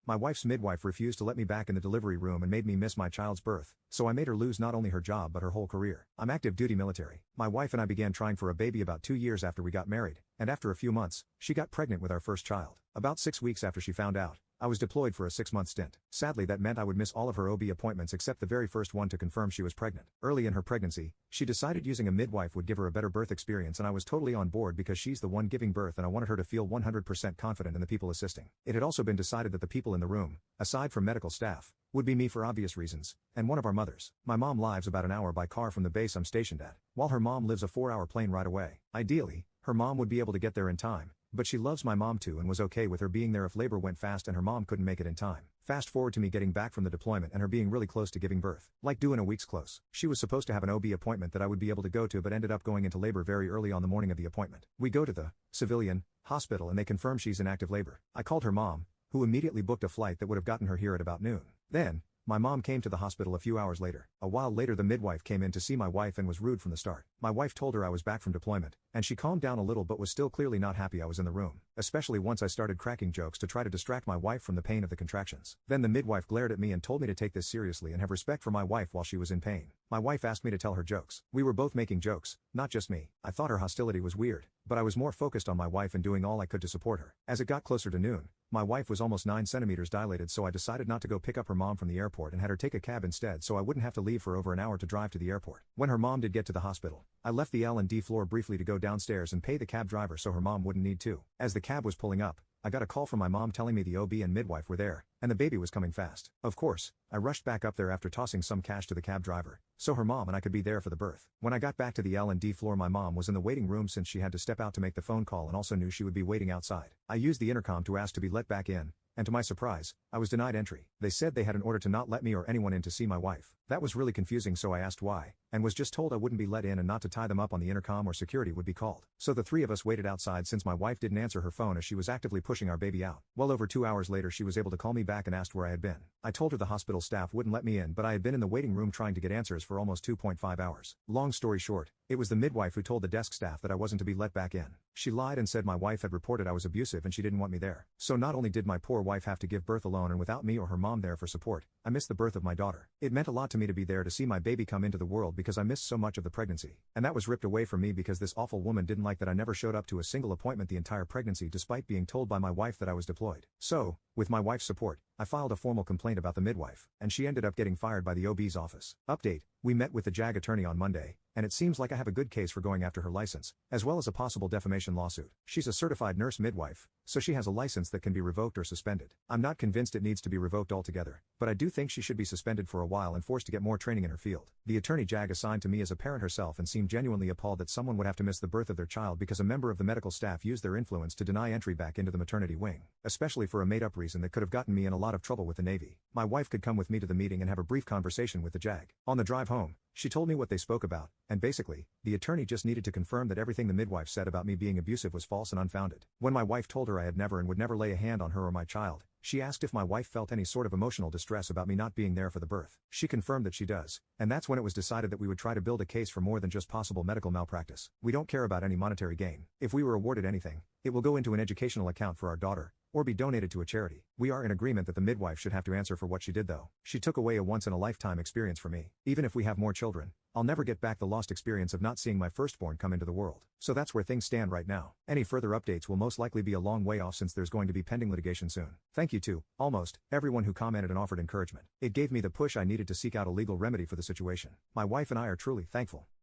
My wife's midwife refused to let me back in the delivery room and made me miss my child's birth, so I made her lose not only her job but her whole career. I'm active duty military. My wife and I began trying for a baby about 2 years after we got married, and after a few months, she got pregnant with our first child. About 6 weeks after she found out, I was deployed for a 6-month stint. Sadly, that meant I would miss all of her OB appointments except the very first one to confirm she was pregnant. Early in her pregnancy, she decided using a midwife would give her a better birth experience, and I was totally on board because she's the one giving birth and I wanted her to feel 100% confident in the people assisting. It had also been decided that the people in the room, aside from medical staff, would be me for obvious reasons, and one of our mothers. My mom lives about an hour by car from the base I'm stationed at, while her mom lives a 4-hour plane ride away. Ideally, her mom would be able to get there in time, but she loves my mom too and was okay with her being there if labor went fast and her mom couldn't make it in time. Fast forward to me getting back from the deployment and her being really close to giving birth. Like due in a week's close. She was supposed to have an OB appointment that I would be able to go to but ended up going into labor very early on the morning of the appointment. We go to the civilian hospital and they confirm she's in active labor. I called her mom, who immediately booked a flight that would have gotten her here at about noon. Then, my mom came to the hospital a few hours later. A while later the midwife came in to see my wife and was rude from the start. My wife told her I was back from deployment, and she calmed down a little but was still clearly not happy I was in the room, especially once I started cracking jokes to try to distract my wife from the pain of the contractions. Then the midwife glared at me and told me to take this seriously and have respect for my wife while she was in pain. My wife asked me to tell her jokes. We were both making jokes, not just me. I thought her hostility was weird, but I was more focused on my wife and doing all I could to support her. As it got closer to noon, my wife was almost 9 centimeters dilated, so I decided not to go pick up her mom from the airport and had her take a cab instead so I wouldn't have to leave for over an hour to drive to the airport. When her mom did get to the hospital, I left the L&D floor briefly to go downstairs and pay the cab driver so her mom wouldn't need to. As the cab was pulling up, I got a call from my mom telling me the OB and midwife were there, and the baby was coming fast. Of course, I rushed back up there after tossing some cash to the cab driver, so her mom and I could be there for the birth. When I got back to the L&D floor, my mom was in the waiting room since she had to step out to make the phone call and also knew she would be waiting outside. I used the intercom to ask to be let back in, and to my surprise, I was denied entry. They said they had an order to not let me or anyone in to see my wife. That was really confusing, so I asked why, and was just told I wouldn't be let in and not to tie them up on the intercom or security would be called. So the three of us waited outside since my wife didn't answer her phone as she was actively pushing our baby out. Well over 2 hours later she was able to call me back and asked where I had been. I told her the hospital staff wouldn't let me in, but I had been in the waiting room trying to get answers for almost 2.5 hours. Long story short, it was the midwife who told the desk staff that I wasn't to be let back in. She lied and said my wife had reported I was abusive and she didn't want me there. So not only did my poor wife have to give birth alone and without me or her mom there for support, I missed the birth of my daughter. It meant a lot to me to be there to see my baby come into the world because I missed so much of the pregnancy. And that was ripped away from me because this awful woman didn't like that I never showed up to a single appointment the entire pregnancy despite being told by my wife that I was deployed. So, with my wife's support, I filed a formal complaint about the midwife, and she ended up getting fired by the OB's office. Update: we met with the JAG attorney on Monday, and it seems like I have a good case for going after her license, as well as a possible defamation lawsuit. She's a certified nurse midwife, so she has a license that can be revoked or suspended. I'm not convinced it needs to be revoked altogether, but I do think she should be suspended for a while and forced to get more training in her field. The attorney JAG assigned to me as a parent herself and seemed genuinely appalled that someone would have to miss the birth of their child because a member of the medical staff used their influence to deny entry back into the maternity wing, especially for a made-up reason that could have gotten me in a lot of trouble with the Navy. My wife could come with me to the meeting and have a brief conversation with the JAG. On the drive home, she told me what they spoke about, and basically, the attorney just needed to confirm that everything the midwife said about me being abusive was false and unfounded. When my wife told her I had never and would never lay a hand on her or my child, she asked if my wife felt any sort of emotional distress about me not being there for the birth. She confirmed that she does, and that's when it was decided that we would try to build a case for more than just possible medical malpractice. We don't care about any monetary gain. If we were awarded anything, it will go into an educational account for our daughter, or be donated to a charity. We are in agreement that the midwife should have to answer for what she did though. She took away a once-in-a-lifetime experience for me. Even if we have more children, I'll never get back the lost experience of not seeing my firstborn come into the world. So that's where things stand right now. Any further updates will most likely be a long way off since there's going to be pending litigation soon. Thank you to, almost, everyone who commented and offered encouragement. It gave me the push I needed to seek out a legal remedy for the situation. My wife and I are truly thankful.